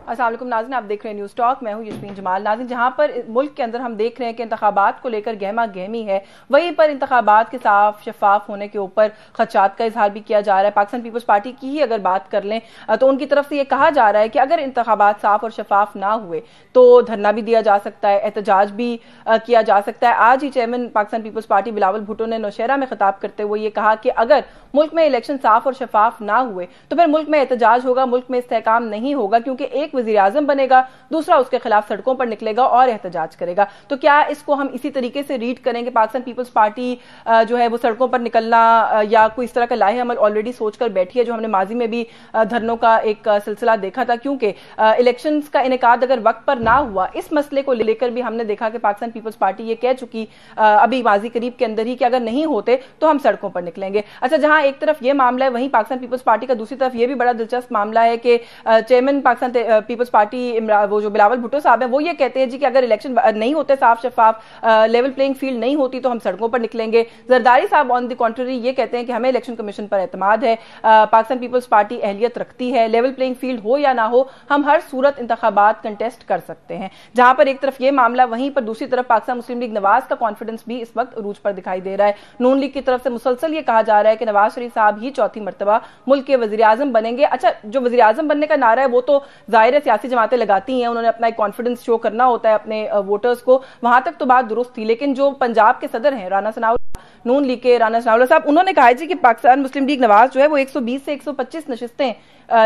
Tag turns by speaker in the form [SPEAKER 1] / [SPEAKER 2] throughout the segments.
[SPEAKER 1] अस्सलाम वालेकुम नाज़रीन, आप देख रहे हैं न्यूज़ टॉक। मैं हूं यस्मीन जमाल। नाज़रीन, जहां पर मुल्क के अंदर हम देख रहे हैं कि इंतखाबात को लेकर गहमा गहमी है, वहीं पर इंतखाबात के साफ शफाफ होने के ऊपर खदशात का इजहार भी किया जा रहा है। पाकिस्तान पीपल्स पार्टी की ही अगर बात कर लें तो उनकी तरफ से ये कहा जा रहा है कि अगर इंतखाबात साफ और शफाफ ना हुए तो धरना भी दिया जा सकता है, एहतजाज भी किया जा सकता है। आज ही chairman Pakistan peoples party Bilawal Bhutto ने नौशहरा में खिताब करते हुए ये कहा कि अगर मुल्क में इलेक्शन साफ और शफाफ ना हुए तो फिर मुल्क में एहतजाज होगा, मुल्क में इस्तेहकाम नहीं होगा, क्योंकि एक वज़ीर आज़म बनेगा, दूसरा उसके खिलाफ सड़कों पर निकलेगा और एहतजाज करेगा। तो क्या इसको हम इसी तरीके से रीड करेंगे? पाकिस्तान पीपल्स पार्टी जो है वो सड़कों पर निकलना या कोई इस तरह का लाहे अमल ऑलरेडी सोचकर बैठी है, जो हमने माजी में भी धरनों का एक सिलसिला देखा था, क्योंकि इलेक्शंस का इनेकाद अगर वक्त पर ना हुआ, इस मसले को लेकर भी हमने देखा कि पाकिस्तान पीपल्स पार्टी ये कह चुकी अभी माजी करीब के अंदर ही कि अगर नहीं होते तो हम सड़कों पर निकलेंगे। अच्छा, जहां एक तरफ ये मामला है, वहीं पाकिस्तान पीपल्स पार्टी का दूसरी तरफ ये भी बड़ा दिलचस्प मामला है कि चेयरमैन पाकिस्तान पीपल्स पार्टी वो जो बिलावल भुट्टो साहब हैं, वो ये कहते हैं जी कि अगर इलेक्शन नहीं होते साफ शफाफ, लेवल प्लेइंग फील्ड नहीं होती तो हम सड़कों पर निकलेंगे। जरदारी साहब ऑन द कॉन्ट्ररी ये कहते हैं कि हमें इलेक्शन कमीशन पर एतमाद है, पाकिस्तान पीपल्स पार्टी अहलियत रखती है, लेवल प्लेइंग फील्ड हो या ना हो हम हर सूरत इंतखाबात कंटेस्ट कर सकते हैं। जहां पर एक तरफ ये मामला, वहीं पर दूसरी तरफ पाकिस्तान मुस्लिम लीग नवाज का कॉन्फिडेंस भी इस वक्त उरूज पर दिखाई दे रहा है। नून लीग की तरफ से मुसलसल ये कहा जा रहा है कि नवाज शरीफ साहब ही चौथी मरतबा मुल्क के वजीर आजम बनेंगे। अच्छा, जो वजीर आजम बनने का नारा है वो तो जाहिर है सियासी जमातें लगाती हैं, उन्होंने अपना एक कॉन्फिडेंस शो करना होता है अपने वोटर्स को, वहां तक तो बात दुरुस्त थी। लेकिन जो पंजाब के सदर हैं राना सनाउल्लाह, नून लीग के राना सनाउल्लाह साहब, उन्होंने कहा है कि पाकिस्तान मुस्लिम लीग नवाज जो है वो 120 से 125 नशिस्तें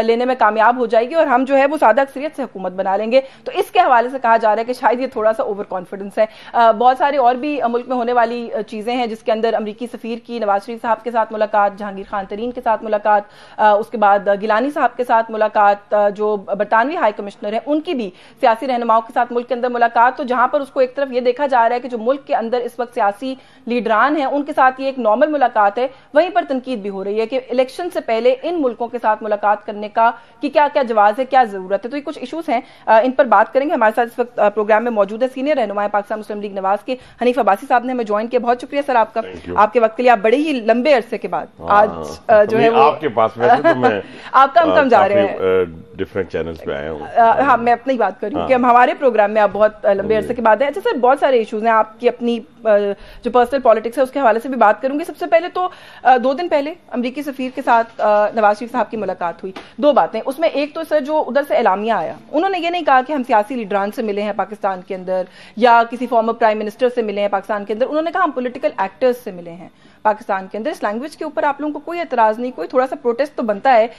[SPEAKER 1] लेने में कामयाब हो जाएगी और हम जो है वो सादा अक्सरियत से हुकूमत बना लेंगे। तो इसके हवाले से कहा जा रहा है कि शायद ये थोड़ा सा ओवर कॉन्फिडेंस है। बहुत सारी और भी मुल्क में होने वाली चीजें हैं, जिसके अंदर अमरीकी सफीर की नवाज शरीफ साहब के साथ मुलाकात, जहांगीर खान तरीन के साथ मुलाकात, उसके बाद गिलानी साहब के साथ मुलाकात, जो बरतानवी हाई कमिश्नर है उनकी भी सियासी रहनुमाओं के साथ मुल्क के अंदर मुलाकात। तो जहां पर उसको एक तरफ ये देखा जा रहा है कि जो मुल्क के अंदर इस वक्त सियासी लीडरान हैं उनके साथ ये एक नॉर्मल मुलाकात है, वहीं पर तनकीद भी हो रही है कि इलेक्शन से पहले इन मुल्कों के साथ मुलाकात करने का कि क्या क्या जवाब है, क्या जरूरत है। तो ये कुछ इशूज हैं, इन पर बात करेंगे। हमारे साथ इस वक्त प्रोग्राम में मौजूद है सीनियर रहनुमा पाकिस्तान मुस्लिम लीग नवाज के हनीफ अब्बासी साहब ने हमें ज्वाइन किया। बहुत शुक्रिया सर आपका, आपके वक्त के लिए। आप बड़े ही लंबे अरसे के बाद आज जो है वो
[SPEAKER 2] आपके पास वैसे तो मैं
[SPEAKER 1] आप कम जा रहे हैं,
[SPEAKER 2] डिफरेंट चैनल्स पे आया हूँ।
[SPEAKER 1] हाँ, मैं अपनी बात करूँ कि हम हमारे प्रोग्राम में आप बहुत लंबे अरसे के बाद हैं। अच्छा सर, बहुत सारे इशूज हैं, आपकी अपनी जो पर्सनल पॉलिटिक्स है उसके हवाले से भी बात करूंगी। सबसे पहले तो 2 दिन पहले अमरीकी सफीर के साथ नवाज शरीफ साहब की मुलाकात हुई। 2 बातें उसमें, एक तो सर जो उधर से एलामिया आया, उन्होंने ये नहीं कहा कि हम सियासी लीडरान से मिले हैं पाकिस्तान के अंदर या किसी फॉर्मर प्राइम मिनिस्टर से मिले हैं पाकिस्तान के अंदर, उन्होंने कहा हम पॉलिटिकल एक्टर्स से मिले हैं पाकिस्तान के अंदर। इस लैंग्वेज के ऊपर आप लोगों को कोई एतराज नहीं, कोई थोड़ा सा प्रोटेस्ट तो बनता है,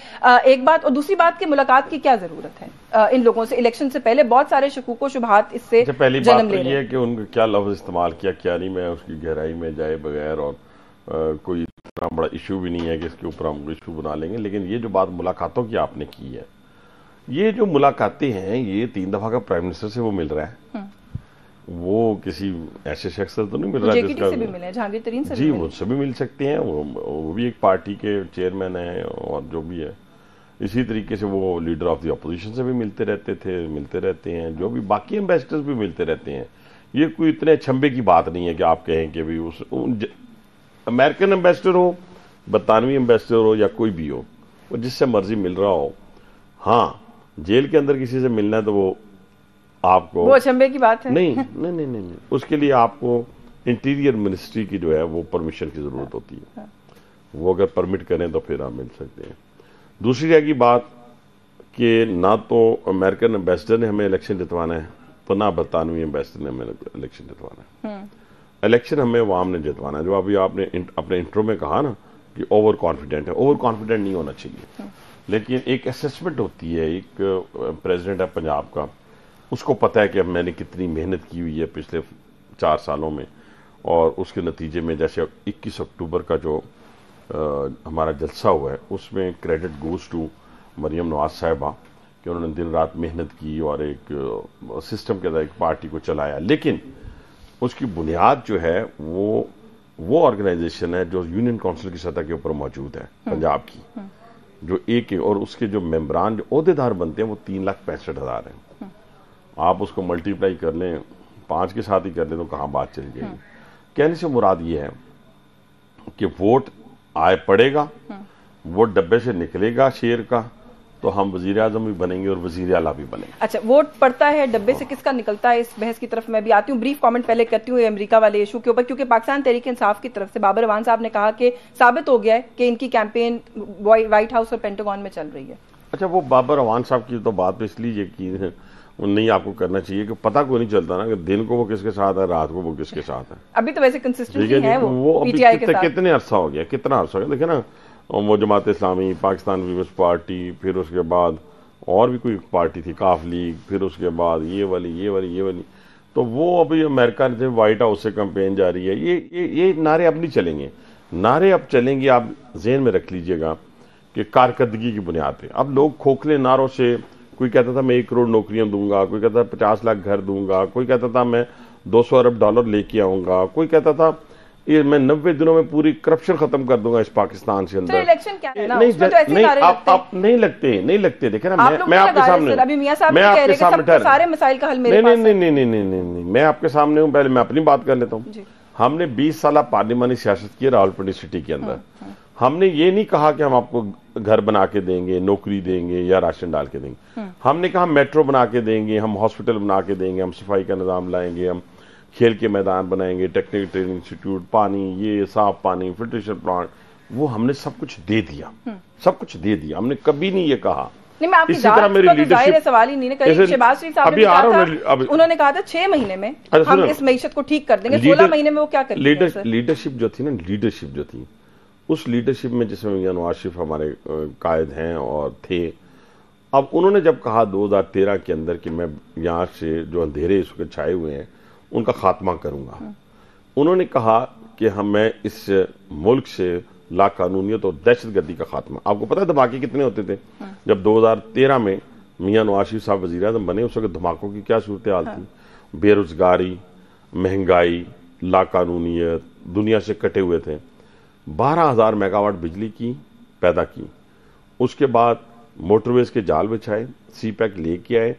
[SPEAKER 1] एक बात। और दूसरी बात कि मुलाकात की क्या जरूरत है इन लोगों से? इलेक्शन से पहले बहुत सारे शकूक व शुबहात इससे
[SPEAKER 2] पहली बात तो ये है कि उनको क्या लफ्ज इस्तेमाल किया क्या नहीं, मैं उसकी गहराई में जाए बगैर, और कोई इतना बड़ा इशू भी नहीं है कि इसके ऊपर हम इशू बना लेंगे। लेकिन ये जो बात मुलाकातों की आपने की है, ये जो मुलाकातें हैं, ये 3 दफा का प्राइम मिनिस्टर से वो मिल रहा है, वो किसी ऐसे शख्स से तो नहीं मिल रहा है
[SPEAKER 1] जिसका भी मिले, जहांगीर तरीन से
[SPEAKER 2] जी, वो सभी मिल सकते हैं, वो भी एक पार्टी के चेयरमैन है और जो भी है। इसी तरीके से वो लीडर ऑफ द अपोजिशन से भी मिलते रहते थे, मिलते रहते हैं, जो भी बाकी एम्बेसडर्स भी मिलते रहते हैं। ये कोई इतने छंबे की बात नहीं है कि आप कहें कि भी उस अमेरिकन एम्बेसडर हो, बरतानवी एम्बेसडर हो या कोई भी हो, वो जिससे मर्जी मिल रहा हो। हाँ, जेल के अंदर किसी से मिलना है तो वो आपको
[SPEAKER 1] वो अचंभे की बात है।
[SPEAKER 2] नहीं नहीं नहीं नहीं, उसके लिए आपको इंटीरियर मिनिस्ट्री की जो है वो परमिशन की जरूरत होती है। वो अगर परमिट करें तो फिर आप मिल सकते हैं। दूसरी रहेगी बात कि ना तो अमेरिकन एम्बेसडर ने हमें इलेक्शन जितवाना है, तो ना बरतानवी एम्बेसडर ने हमें इलेक्शन जितवाना है। इलेक्शन हमें अवाम ने जितवाना है। जो अभी आपने अपने इंट्रो में कहा ना कि ओवर कॉन्फिडेंट है, ओवर कॉन्फिडेंट नहीं होना चाहिए। लेकिन एक असेसमेंट होती है, एक प्रेसिडेंट है पंजाब का, उसको पता है कि अब मैंने कितनी मेहनत की हुई है पिछले 4 सालों में, और उसके नतीजे में जैसे 21 अक्टूबर का जो हमारा जलसा हुआ है, उसमें credit goes to Maryam Nawaz साहिबा कि उन्होंने दिन रात मेहनत की और एक सिस्टम के अंदर एक पार्टी को चलाया। लेकिन उसकी बुनियाद जो है वो ऑर्गेनाइजेशन है जो यूनियन काउंसिल की सतह के ऊपर मौजूद है पंजाब की, जो एक, और उसके जो मेंबरान जो ओहदेदार बनते हैं वो 3,65,000 हैं। आप उसको मल्टीप्लाई कर लें, 5 के साथ ही कर लें तो कहाँ बात चली जाएगी। कहने से मुराद ये है कि वोट आए पड़ेगा, वोट डब्बे से निकलेगा शेर का, तो हम वजीर आजम भी बनेंगे और वजीर आला भी बनेंगे।
[SPEAKER 1] अच्छा, वोट पड़ता है डब्बे से, किसका निकलता है, इस बहस की तरफ मैं भी आती हूँ। ब्रीफ कमेंट पहले करती हूँ अमेरिका वाले इशू के ऊपर, क्योंकि पाकिस्तान तहरीक इंसाफ की तरफ से बाबर अवान साहब ने कहा कि साबित हो गया है कि इनकी कैंपेन व्हाइट हाउस और पेंटागन में चल रही है।
[SPEAKER 2] अच्छा, वो बाबर अवान साहब की तो बात इसलिए की है, नहीं आपको करना चाहिए कि पता को नहीं चलता ना कि दिन को वो किसके साथ है, रात को वो किसके साथ है।
[SPEAKER 1] अभी तो वैसे कंसिस्टेंसी है वो
[SPEAKER 2] अभी
[SPEAKER 1] पीटीआई के साथ।
[SPEAKER 2] कितने अरसा हो गया, कितना अरसा हो गया, देखिए ना, वो जमात इस्लामी, पाकिस्तान पीपल्स पार्टी, फिर उसके बाद और भी कोई पार्टी थी, काफ लीग, फिर उसके बाद ये वाली, तो वो अभी अमेरिका से व्हाइट हाउस से कैंपेन जारी है। ये नारे अब नहीं चलेंगे, नारे अब चलेंगे, आप जेहन में रख लीजिएगा कि कारकर्दगी की बुनियाद पे। अब लोग खोखले नारों से, कोई कहता था मैं 1 करोड़ नौकरियां दूंगा, कोई कहता था 50 लाख घर दूंगा, कोई कहता था मैं 200 अरब डॉलर लेके आऊंगा, कोई कहता था ये मैं 90 दिनों में पूरी करप्शन खत्म कर दूंगा इस पाकिस्तान से अंदर।
[SPEAKER 1] इलेक्शन क्या है ना,
[SPEAKER 2] नहीं,
[SPEAKER 1] उसमें तो ऐसे
[SPEAKER 2] नहीं,
[SPEAKER 1] नारे लगते हैं।
[SPEAKER 2] आप नहीं लगते, देखे ना, मैं आपके सामने,
[SPEAKER 1] अभी मियां साहब कह रहे हैं कि सारे मसाइल का हल मेरे पास है।
[SPEAKER 2] नहीं, मैं आपके सामने हूं, पहले मैं अपनी बात कर लेता हूं। हमने 20 साल पार्लिमानी सियासत की रावलपिंडी सिटी के अंदर। हमने ये नहीं कहा कि हम आपको घर बना के देंगे, नौकरी देंगे या राशन डाल के देंगे। हमने कहा मेट्रो बना के देंगे, हम हॉस्पिटल बना के देंगे, हम सफाई का निजाम लाएंगे, हम खेल के मैदान बनाएंगे, टेक्निकल ट्रेनिंग इंस्टीट्यूट, पानी, ये साफ पानी, फिल्ट्रेशन प्लांट, वो हमने सब सब कुछ दे दिया। हमने कभी नहीं ये कहा।
[SPEAKER 1] नहीं, मैं आपकी
[SPEAKER 2] इसी तरह मेरी लीडरशिप,
[SPEAKER 1] सवाल ही नहीं करी। शहबाज शरीफ साहब ने कहा था, उन्होंने कहा था 6 महीने में हम इस मईशत को ठीक कर देंगे। 16 महीने में वो क्या करेंगे?
[SPEAKER 2] लीडरशिप जो थी उस लीडरशिप में जिसमें मियां नवाज शरीफ हमारे कायद हैं और थे। अब उन्होंने जब कहा 2013 के अंदर कि मैं यहाँ से जो अंधेरे इसके छाए हुए हैं उनका खात्मा करूंगा, उन्होंने कहा कि मैं इस मुल्क से लाकानूनियत और दहशतगर्दी का खात्मा। आपको पता है धमाके कितने होते थे जब 2013 में मियां नवाज शरीफ साहब वजीर आज़म बने? उस वक्त धमाकों की क्या सूरत हाल थी? बेरोजगारी, महंगाई, लाकानूनियत, दुनिया से कटे हुए थे। 12,000 मेगावाट बिजली की पैदा की, उसके बाद मोटरवेज के जाल बिछाए, सी पैक लेके आए,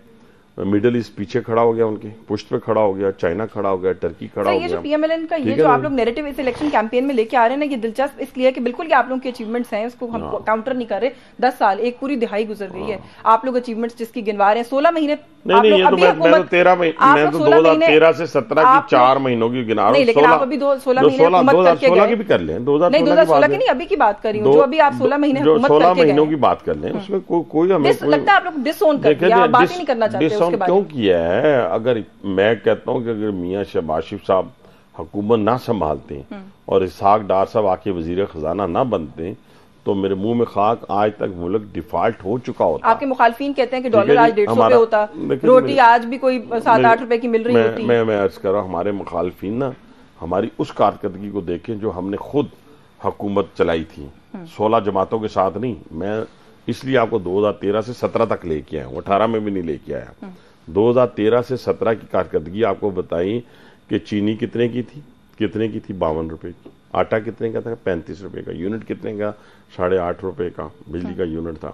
[SPEAKER 2] मिडल ईस्ट पीछे खड़ा हो गया, उनके पुष्ट पे खड़ा हो गया, चाइना खड़ा हो गया, टर्की खड़ा हो गया।
[SPEAKER 1] ये जो पीएमएलएन का ये जो आप लोग नैरेटिव इस इलेक्शन कैंपेन में लेके आ रहे हैं ना, ये दिलचस्प इसलिए है कि बिल्कुल ये आप लोगों के अचीवमेंट्स हैं, उसको हम काउंटर नहीं कर रहे। 10 साल, एक पूरी दिहाई गुजर गई है, आप लोग अचीवमेंट्स जिसकी गिनवा रहे हैं। 16 महीने
[SPEAKER 2] नहीं, ये तो मैं तो 2013 से 17 की 4 महीनों की गिना रहा हूं।
[SPEAKER 1] लेकिन आप अभी 16 महीने हुकूमत करके गए।
[SPEAKER 2] 2016 की भी कर लें,
[SPEAKER 1] 2016 की नहीं, अभी की बात कर रही हूं, जो अभी आप 16 महीने हुकूमत करके गए।
[SPEAKER 2] 16 महीनों की बात कर लें, उसमें कोई हमें
[SPEAKER 1] लगता है आप लोग डिसओन कर दिया, आप बात ही नहीं करना चाहते उसके बारे में।
[SPEAKER 2] क्यों किया है? अगर मैं कहता हूं कि अगर मियां शहबाज शरीफ साहब हुकूमत ना संभालते और इसहाक डार साहब आके वजीर खजाना ना बनते तो मेरे मुंह में खाक, आज तक मुल्क डिफॉल्ट हो चुका होता।
[SPEAKER 1] आपके मुखालफिन कहते हैं कि डॉलर आज 150 पे होता, रोटी आज भी कोई 7-8 रुपए की मिल रही होती।
[SPEAKER 2] मैं अर्ज कर रहा हूं, हमारे मुखालफिन ना हमारी उस कारकर्दगी को देखें जो हमने खुद हुकूमत चलाई थी, 16 जमातों के साथ नहीं। मैं इसलिए आपको 2013 से 17 तक लेके आया हूं, 18 में भी नहीं लेके आया। 2013 से 17 की कारकर्दगी आपको बताई कि चीनी कितने की थी 52 रुपए की, आटा कितने का था 35 रुपए का, यूनिट कितने का 8.5 रुपए का बिजली का यूनिट था।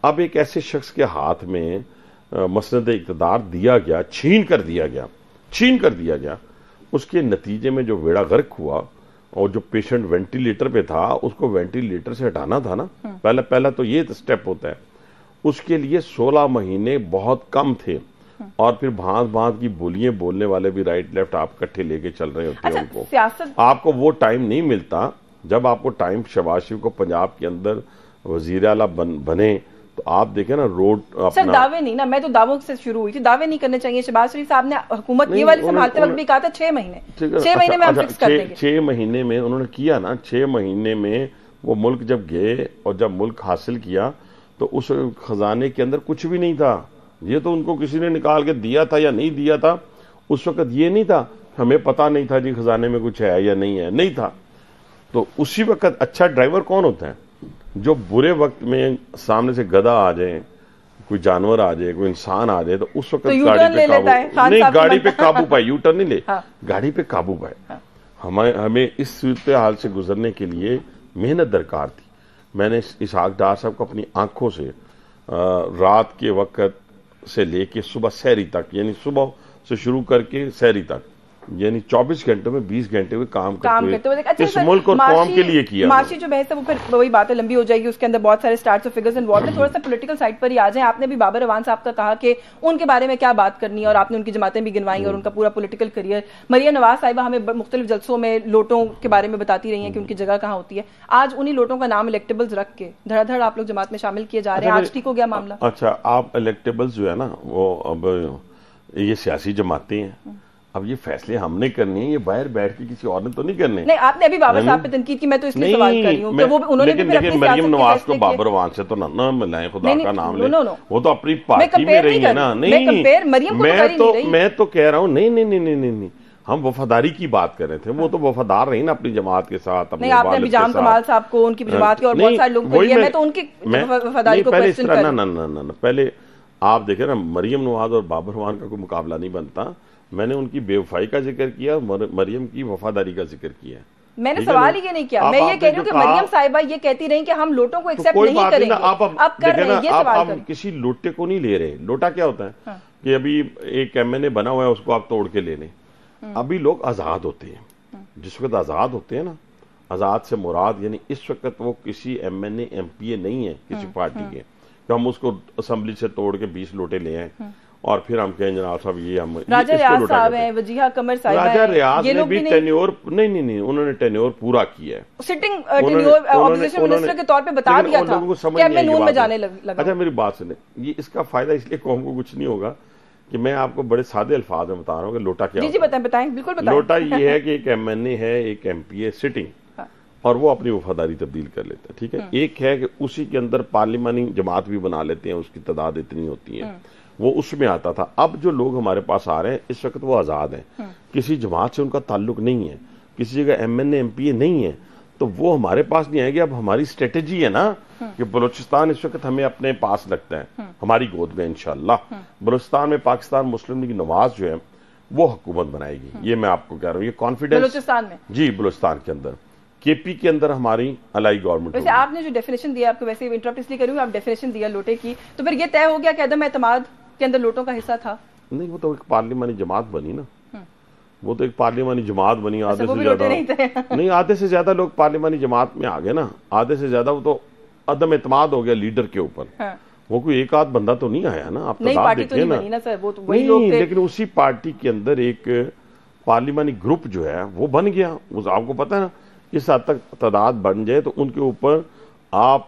[SPEAKER 2] अब एक ऐसे शख्स के हाथ में मसनद इक़्तिदार दिया गया, छीन कर दिया गया, उसके नतीजे में जो बेड़ा गर्क हुआ और जो पेशेंट वेंटिलेटर पे था उसको वेंटिलेटर से हटाना था ना, पहला तो ये स्टेप होता है। उसके लिए 16 महीने बहुत कम थे और फिर भांत की बोलियां बोलने वाले भी राइट लेफ्ट आप इकट्ठे लेके चल रहे होते हैं। उनको आपको वो टाइम नहीं मिलता। जब आपको टाइम शहबाज शरीफ को पंजाब के अंदर वजीर आला बने तो आप देखें ना रोड
[SPEAKER 1] सर, दावे नहीं ना, मैं तो दावों से शुरू हुई थी, दावे नहीं करने चाहिए। शहबाज शरीफ साहब ने हुकूमत ये वाली संभालते वक्त भी कहा था 6 महीने, 6 महीने में हम फिक्स कर देंगे।
[SPEAKER 2] 6 महीने में उन्होंने किया ना, 6 महीने में वो मुल्क जब गए और जब मुल्क हासिल किया तो उस खजाने के अंदर कुछ भी नहीं था। ये तो उनको किसी ने निकाल के दिया था या नहीं दिया था, उस वक्त ये नहीं था, हमें पता नहीं था जी खजाने में कुछ है या नहीं था। तो उसी वक्त अच्छा ड्राइवर कौन होता है? जो बुरे वक्त में सामने से गधा आ जाए, कोई जानवर आ जाए, कोई इंसान आ जाए तो उस वक्त गाड़ी पे काबू पाए, यू टर्न नहीं ले, गाड़ी पे काबू पाए। हमें इस सूरत हाल से गुजरने के लिए मेहनत दरकार थी। मैंने इसहाक डार साहब को अपनी आंखों से रात के वक्त से लेके सुबह सहरी तक, यानी सुबह से शुरू करके सहरी तक यानी 24 घंटों में 20 घंटे में काम करते हुए
[SPEAKER 1] अच्छा,
[SPEAKER 2] इस मुल्क और कौम के लिए किया।
[SPEAKER 1] माशी जो बहस है वो फिर वही बातें लंबी हो जाएगी, उसके अंदर बहुत सारे स्टार्ट्स और फिगर्स इन्वॉल्व है। थोड़ा सा पॉलिटिकल साइड पर ही आ जाए। आपने भी बाबर अवान साहब का कहा कि उनके बारे में क्या बात करनी है और आपने उनकी जमातें भी गिनवाई और उनका पूरा पॉलिटिकल करियर। मरियम नवाज साहिबा हमें मुख्तलिफ जलसों में लोटों के बारे में बताती रही हैं कि उनकी जगह कहाँ होती है। आज उन्हीं लोटों का नाम इलेक्टेबल्स रख के धड़ाधड़ आप लोग जमात में शामिल किए जा रहे हैं। आज ठीक हो गया मामला?
[SPEAKER 2] अच्छा, आप इलेक्टेबल्स जो है ना, वो अब ये सियासी जमातें हैं, अब ये फैसले हमने करने हैं, ये बाहर बैठ के किसी और ने तो नहीं करने।
[SPEAKER 1] नहीं, आपने अभी बाबर साहब पे तनकीद की, मैं तो इसलिए सवाल कर रही हूं कि वो उन्होंने भी
[SPEAKER 2] लेकिन मरियम नवाज को बाबर अवान से तो ना मिलाएं, खुदा का नाम ले। वो तो अपनी पार्टी में रही है ना। नहीं, मैं तो कह रहा हूँ नहीं, हम वफादारी की बात कर रहे थे। वो तो वफादार रही ना अपनी जमात के साथ।
[SPEAKER 1] नहीं, आपने अभी जाम कमाल साहब को, उनकी जमात के और बहुत सारे लोगों को, मैं तो उनकी वफादारी को क्वेश्चन कर रहा हूं।
[SPEAKER 2] ना, पहले आप देखें ना, मरियम नवाज और बाबर अवान का कोई मुकाबला नहीं बनता। मैंने उनकी बेवफाई का जिक्र किया, मरियम की वफादारी का जिक्र किया।
[SPEAKER 1] मैंने सवाल ही ये नहीं किया। मैं ये कह रही हूँ कि मरियम साहिबा ये कहती रही कि हम लोटों को एक्सेप्ट नहीं करेंगे। आप कर रहे हैं ये सवाल।
[SPEAKER 2] आप किसी लोटे को नहीं ले रहे। लोटा क्या होता है कि अभी एक एमएनए बना हुआ है, उसको आप तोड़ के ले लें। अभी लोग आजाद होते हैं। जिस वक्त आजाद होते हैं ना, आजाद से मुराद यानी इस वक्त वो किसी एमएनए एमपीए नहीं है किसी पार्टी के, तो हम उसको असेंबली से तोड़ के 20 लोटे ले आए और फिर हम कहें जनाब साहब ये हम
[SPEAKER 1] राजा रियाज साहब हैं, वजीहा कमर साहब हैं।
[SPEAKER 2] राजा रियाज ने भी टेन्योर नहीं, उन्होंने टेन्योर पूरा किया है।
[SPEAKER 1] सिटिंग टेन्योर ऑपोजिशन मिनिस्टर के तौर पे बता दिया था कि अब मैं नून में जाने लगा।
[SPEAKER 2] अच्छा, मेरी बात सुने, ये इसका फायदा इसलिए कौम को कुछ नहीं होगा कि मैं आपको बड़े सादे अल्फाज में बता रहा हूँ कि लोटा क्या।
[SPEAKER 1] जी बताएं, बिल्कुल बताएं।
[SPEAKER 2] लोटा ये है कि एक एमएनए है, एक एमपीए सिटिंग, और वो अपनी वफादारी तब्दील कर लेते हैं। ठीक है। एक है कि उसी के अंदर पार्लिमानी जमात भी बना लेते हैं, उसकी तादाद इतनी होती है, वो उसमें आता था। अब जो लोग हमारे पास आ रहे हैं इस वक्त वो आजाद हैं, किसी जमात से उनका ताल्लुक नहीं है, किसी जगह एमएनए एमपीए नहीं है, तो वो हमारे पास नहीं आएंगे। अब हमारी स्ट्रेटेजी है ना कि बलूचिस्तान इस वक्त हमें अपने पास लगता है, हमारी गोद में इंशाअल्लाह। बलूचिस्तान में पाकिस्तान मुस्लिम लीग नवाज जो है वो हुकूमत बनाएगी, ये मैं आपको कह रहा हूँ। ये कॉन्फिडेंस
[SPEAKER 1] बलूचिस्तान में,
[SPEAKER 2] जी बलूचिस्तान के अंदर, केपी के अंदर हमारी अलाई गवर्नमेंट।
[SPEAKER 1] वैसे आपने जो डेफिनेशन दिया, आपको वैसे इंटरप्ट इसलिए करूँ, आप डेफिनेशन दिया लोटे की, तो फिर ये तय हो गया कि अदम एतमाद के अंदर लोटों का हिस्सा था? नहीं,
[SPEAKER 2] वो तो एक पार्लिमानी जमात बनी ना, वो तो एक पार्लिमानी जमात बनी। आधे से ज्यादा नहीं, आधे से ज्यादा लोग पार्लिमानी जमात में आ गए ना, आधे से ज्यादा वो तो अदम एतमाद हो गया लीडर के ऊपर। वो कोई एक आध बंदा तो नहीं आया ना, आप तदाद देखिए ना। लेकिन उसी पार्टी के अंदर एक पार्लिमानी ग्रुप जो है वो बन गया। आपको पता है ना, इस हद तक तादाद बन जाए तो उनके ऊपर आप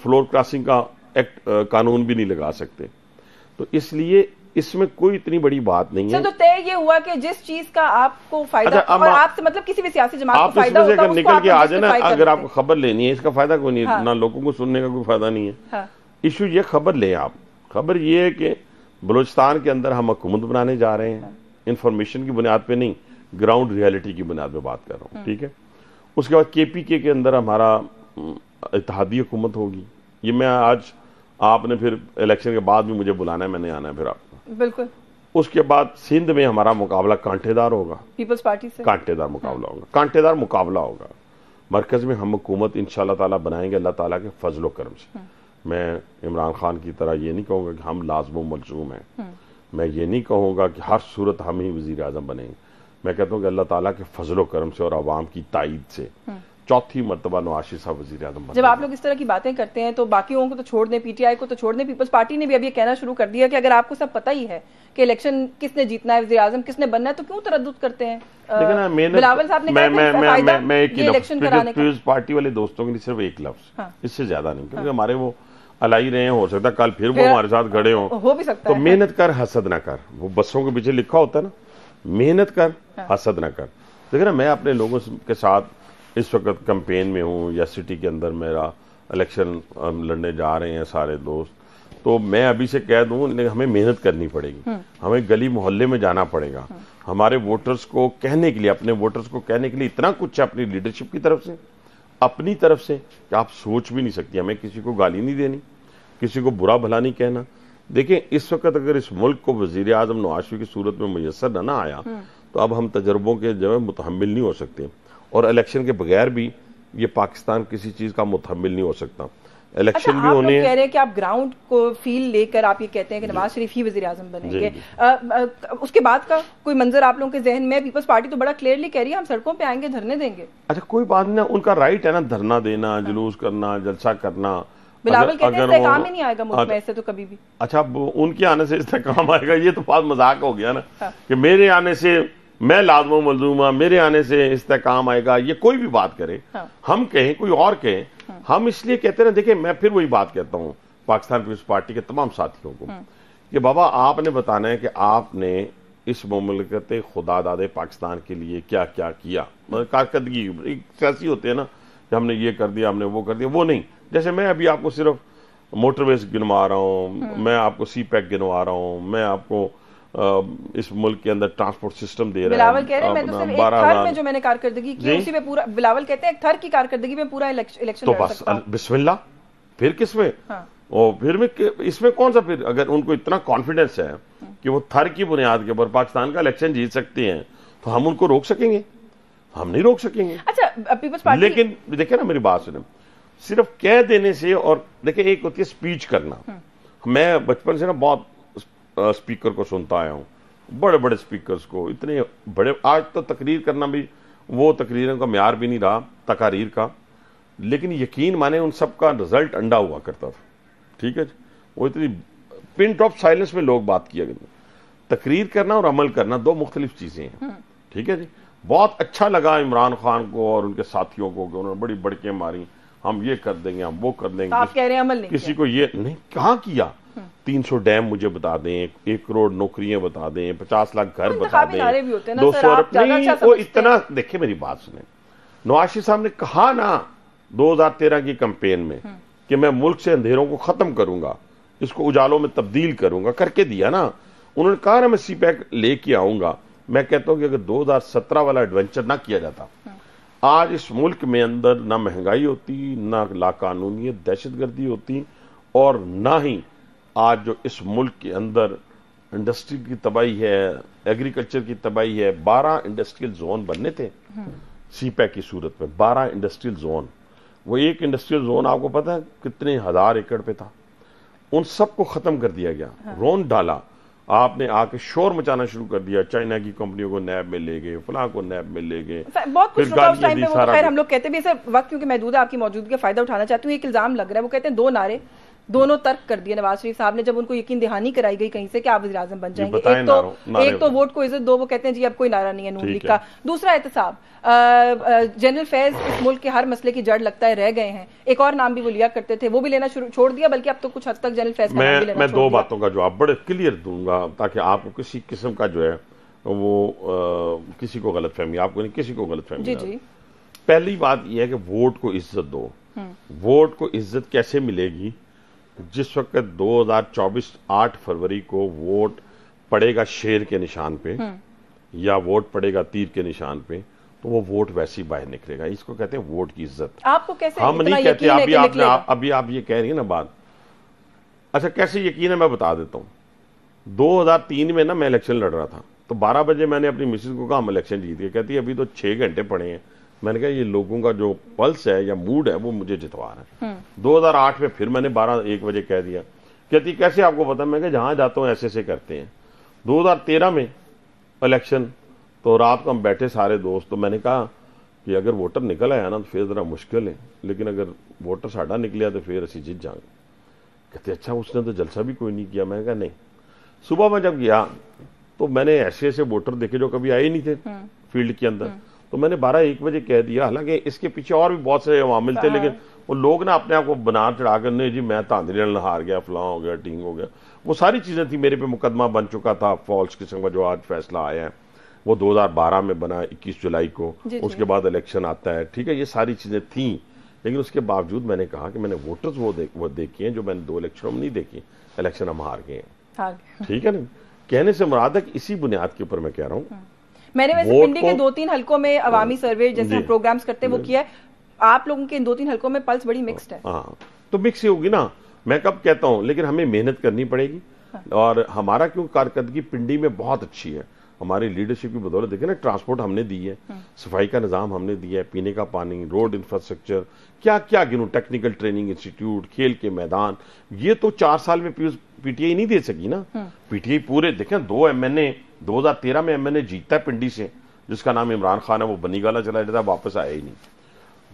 [SPEAKER 2] फ्लोर क्रॉसिंग का एक्ट कानून भी नहीं लगा सकते। तो इसलिए इसमें कोई इतनी बड़ी बात नहीं है।
[SPEAKER 1] तो तय ये हुआ कि जिस चीज का आपको फायदा, और आपसे मतलब किसी भी सियासी जमात को फायदा होता है,
[SPEAKER 2] निकल के आ जाए ना, अगर आपको खबर लेनी है, इसका फायदा कोई नहीं है। ना लोगों को सुनने का कोई फायदा नहीं है। इशू ये खबर ले आप, खबर ये है कि बलूचिस्तान के अंदर हम हुकूमत बनाने जा रहे हैं, इंफॉर्मेशन की बुनियाद पे नहीं, ग्राउंड रियलिटी की बुनियाद पे बात कर रहा हूँ। ठीक है। उसके बाद केपीके के अंदर हमारा इत्तेहादी हुकूमत होगी। ये मैं आज, आपने फिर इलेक्शन के बाद भी मुझे बुलाना है, मैंने आना है फिर आपको।
[SPEAKER 1] बिल्कुल।
[SPEAKER 2] उसके बाद सिंध में हमारा मुकाबला कांटेदार होगा,
[SPEAKER 1] पीपल्स पार्टी से
[SPEAKER 2] कांटेदार मुकाबला होगा, कांटेदार मुकाबला होगा। मरकज में हम हुकूमत इंशाअल्लाह ताला बनाएंगे अल्लाह ताला के फजलो करम से। मैं इमरान खान की तरह ये नहीं कहूँगा कि हम लाज़िम मलज़ूम हैं, मैं ये नहीं कहूँगा कि हर सूरत हम ही वज़ीर आज़म बनेंगे। मैं कहता हूँ कि अल्लाह ताला के फजलो करम से और आवाम की ताईद से चौथी मरतबा नवाज साहब वज़ीर आज़म।
[SPEAKER 1] जब आप लोग इस तरह की बातें करते हैं तो बाकी लोगों को तो छोड़ दें, पीटीआई को तो छोड़ दें, पीपल्स पार्टी ने भी अब ये कहना शुरू कर दिया कि अगर आपको सब पता ही है कि इलेक्शन किसने जीतना है, वज़ीर आज़म किसने बनना है, तो क्यों तरद्दुद करते हैं? बिलावल साहब ने कहा
[SPEAKER 2] मैं एक इलेक्शन कराने का, पार्टी वाले दोस्तों के लिए सिर्फ एक लफ्ज, इससे ज्यादा नहीं, क्योंकि हमारे वो अलाई रहे हैं, हो सकता है कल फिर वो हमारे साथ खड़े हो
[SPEAKER 1] भी सकता है।
[SPEAKER 2] तो मेहनत कर हसद ना कर, वो बसों के पीछे लिखा होता है ना, मेहनत कर हसद ना कर। देखिए ना, मैं अपने लोगों के साथ इस वक्त कैंपेन में हूँ या सिटी के अंदर मेरा इलेक्शन लड़ने जा रहे हैं सारे दोस्त, तो मैं अभी से कह दूं हमें मेहनत करनी पड़ेगी, हमें गली मोहल्ले में जाना पड़ेगा, हमारे वोटर्स को कहने के लिए, अपने वोटर्स को कहने के लिए इतना कुछ है अपनी लीडरशिप की तरफ से, अपनी तरफ से, कि आप सोच भी नहीं सकती। हमें किसी को गाली नहीं देनी, किसी को बुरा भला नहीं कहना। देखें, इस वक्त अगर इस मुल्क को वज़ीर आज़म नवाज शरीफ की सूरत में मुयस्सर ना आया तो अब हम तजर्बों के जो है मुतहम्मिल नहीं हो सकते, और इलेक्शन के बगैर भी ये पाकिस्तान किसी चीज़ का मुतहम्मिल नहीं हो सकता। इलेक्शन
[SPEAKER 1] अच्छा,
[SPEAKER 2] भी होने हैं।
[SPEAKER 1] कह रहे हैं कि आप ग्राउंड को फील लेकर आप ये कहते हैं कि नवाज शरीफ ही वज़ीर आज़म बनेंगे। उसके बाद का कोई मंजर आप लोगों के जहन में? पीपल्स पार्टी तो बड़ा क्लियरली कह रही है हम सड़कों पे आएंगे, धरने देंगे।
[SPEAKER 2] अच्छा, कोई बात नहीं, उनका राइट है ना धरना देना, जुलूस करना, जलसा करना।
[SPEAKER 1] बिलावल कहते हैं इस्तेकाम ही नहीं आएगा मुल्क में ऐसे तो कभी भी।
[SPEAKER 2] अच्छा, उनके आने से इस्तेकाम आएगा, ये तो बहुत मजाक हो गया ना। कि मेरे आने से मैं लाज़िम मलज़ूमा, मेरे आने से इस्तेकाम आएगा, ये कोई भी बात करे। हम कहें, कोई और कहें, हम इसलिए कहते हैं। देखिए, मैं फिर वही बात कहता हूं पाकिस्तान पीपल्स पार्टी के तमाम साथियों को कि बाबा, आपने बताना है कि आपने इस मुमलकत खुदा दादे पाकिस्तान के लिए क्या क्या किया। मतलब कारकर्दगी कैसी होते हैं ना कि हमने ये कर दिया, हमने वो कर दिया, वो नहीं। जैसे मैं अभी आपको सिर्फ मोटरवेज गिनवा रहा हूँ, मैं आपको सी पैक गिनवा रहा हूँ, मैं आपको इस मुल्क के अंदर ट्रांसपोर्ट सिस्टम दे रहा है।
[SPEAKER 1] बिलावल कह रहे हैं मैं तो सिर्फ एक थर में जो मैंने कारकर्दगी की उसी पे पूरा, बिलावल कहते हैं एक थर की कारकर्दगी में पूरा इलेक्शन
[SPEAKER 2] तो बस बिस्मिल्लाह, फिर किसमें? और फिर में इसमें कौन सा? फिर अगर उनको इतना कॉन्फिडेंस है कि वो थर की बुनियाद के ऊपर पाकिस्तान का इलेक्शन जीत सकते हैं, तो हम उनको रोक सकेंगे? हम नहीं रोक सकेंगे।
[SPEAKER 1] अच्छा, पीपल्स पार्टी,
[SPEAKER 2] लेकिन देखिए ना, मेरी बात सुने, सिर्फ कह देने से, और देखिए एक होती है स्पीच करना। मैं बचपन से ना बहुत स्पीकर को सुनता आया हूँ, बड़े बड़े स्पीकर्स को, इतने बड़े। आज तो तकरीर करना भी, वो तकरीरों का म्यार भी नहीं रहा तकारीर का, लेकिन यकीन माने उन सब का रिजल्ट अंडा हुआ करता था। ठीक है जी, वो इतनी पिन ड्रॉप साइलेंस में लोग बात किया करते। तकरीर करना और अमल करना दो मुख्तलिफ चीजें हैं। ठीक है जी, बहुत अच्छा लगा इमरान खान को और उनके साथियों को कि उन्होंने बड़ी बड़के मारी, हम ये कर देंगे, हम वो कर देंगे।
[SPEAKER 1] आप कह रहे हैं अमल नहीं
[SPEAKER 2] किसी को ये नहीं कहाँ किया। 300 डैम मुझे बता दें, 1 करोड़ नौकरियां बता दें, 50 लाख घर बता दें, 200 अरब नहीं, वो इतना। देखिए मेरी बात सुने, नवाज शरीफ साहब ने कहा ना 2013 की कैंपेन में कि मैं मुल्क से अंधेरों को खत्म करूंगा, इसको उजालों में तब्दील करूंगा, करके दिया ना। उन्होंने कहा ना मैं सी पैक लेके आऊंगा। मैं कहता हूं कि अगर 2017 वाला एडवेंचर ना किया जाता, आज इस मुल्क में अंदर ना महंगाई होती, ना लाकानूनियत दहशतगर्दी होती, और ना ही आज जो इस मुल्क के अंदर इंडस्ट्री की तबाही है, एग्रीकल्चर की तबाही है। 12 इंडस्ट्रियल जोन बनने थे सी पैक की सूरत में, 12 इंडस्ट्रियल जोन। वो एक इंडस्ट्रियल जोन आपको पता है कितने हजार एकड़ पे था, उन सबको खत्म कर दिया गया। रोन डाला, आपने आके शोर मचाना शुरू कर दिया, चाइना की कंपनियों को नैब में ले गए, फलां को नैब में ले गए,
[SPEAKER 1] बहुत कुछ रुका उस टाइम पे। वो खैर हम लोग कहते भी सर, वक्त क्योंकि महदूद है, आपकी मौजूदगी का फायदा उठाना चाहती हूँ। एक इल्जाम लग रहा है, वो कहते हैं 2 नारे दोनों तर्क कर दिए नवाज शरीफ साहब ने जब उनको यकीन दहानी कराई गई कहीं से कि आप वज़ीर आज़म बन जाएंगे। एक तो वोट को इज्जत दो, वो कहते हैं जी अब कोई नारा नहीं है नून लीग का। दूसरा एहतसाब, जनरल फैज इस मुल्क के हर मसले की जड़ लगता है रह गए हैं। एक और नाम भी वो लिया करते थे, वो भी लेना छोड़ दिया, बल्कि अब तो कुछ हद तक जनरल फैज का नाम भी लेना।
[SPEAKER 2] मैं 2 बातों का जवाब बड़े क्लियर दूंगा ताकि आपको किसी किस्म का जो है वो किसी को गलतफहमी, आपको नहीं किसी को गलतफहमी। जी। पहली बात यह है कि वोट को इज्जत दो। वोट को इज्जत कैसे मिलेगी? जिस वक्त 2024 8 फरवरी को वोट पड़ेगा शेर के निशान पे या वोट पड़ेगा तीर के निशान पे, तो वो वोट वैसे ही बाहर निकलेगा। इसको कहते हैं वोट की इज्जत।
[SPEAKER 1] आपको कैसे
[SPEAKER 2] हम नहीं कहते। अभी आप ये कह रही है ना बात। अच्छा, कैसे यकीन है मैं बता देता हूँ। 2003 में ना मैं इलेक्शन लड़ रहा था, तो 12 बजे मैंने अपनी मिसेज को कहा हम इलेक्शन जीत गए। कहती है अभी तो 6 घंटे पड़े हैं। मैंने कहा ये लोगों का जो पल्स है या मूड है वो मुझे जितवा रहा है। 2008 में फिर मैंने 12-1 बजे कह दिया। कहती कैसे आपको पता? मैं कहा जहां जाता हूं ऐसे करते हैं। 2013 में इलेक्शन, तो रात को हम बैठे सारे दोस्त, तो मैंने कहा कि अगर वोटर निकल आया ना तो फिर जरा मुश्किल है, लेकिन अगर वोटर साडा निकलिया तो फिर असी जीत जाएंगे। कहते अच्छा उसने तो जलसा भी कोई नहीं किया। मैंने कहा नहीं। सुबह में जब गया तो मैंने ऐसे ऐसे वोटर देखे जो कभी आए नहीं थे फील्ड के अंदर, तो मैंने 12-1 बजे कह दिया। हालांकि इसके पीछे और भी बहुत से अवामिल थे, लेकिन वो लोग ना अपने आप को बना चढ़ा कर नहीं जी मैं धांधली हार गया, फलां हो गया, टिंग हो गया, वो सारी चीजें थी। मेरे पे मुकदमा बन चुका था फॉल्स किस्म का, जो आज फैसला आया है वो 2012 में बना 21 जुलाई को। उसके बाद इलेक्शन आता है। ठीक है, ये सारी चीजें थी, लेकिन उसके बावजूद मैंने कहा कि मैंने वोटर्स वो देखी हैं जो मैंने 2 इलेक्शनों में नहीं देखी। इलेक्शन हम हार गए हैं। ठीक है ना, कहने से मुराद है कि इसी बुनियाद के ऊपर मैं कह रहा हूँ।
[SPEAKER 1] मैंने वैसे पिंडी के 2-3 हलकों में अवामी सर्वे जैसे हम प्रोग्राम्स करते हैं वो किया है। आप लोगों के इन 2-3 हलकों में पल्स बड़ी मिक्स्ड है।
[SPEAKER 2] हाँ, तो मिक्स ही होगी ना, मैं कब कहता हूं, लेकिन हमें मेहनत करनी पड़ेगी। और हमारा क्यों कारकर्दगी पिंडी में बहुत अच्छी है। हमारी लीडरशिप की बदौलत देखें ना, ट्रांसपोर्ट हमने दी है, सफाई का निजाम हमने दिया है, पीने का पानी, रोड इंफ्रास्ट्रक्चर, क्या क्या गिनूं, टेक्निकल ट्रेनिंग इंस्टीट्यूट, खेल के मैदान, ये तो 4 साल में पीटीआई नहीं दे सकी ना। पीटीआई पूरे देखें 2 एमएनए 2013 में एमएनए जीतता है पिंडी से, जिसका नाम इमरान खान है, वो बनीगाला चला जाता, वापस आया ही नहीं।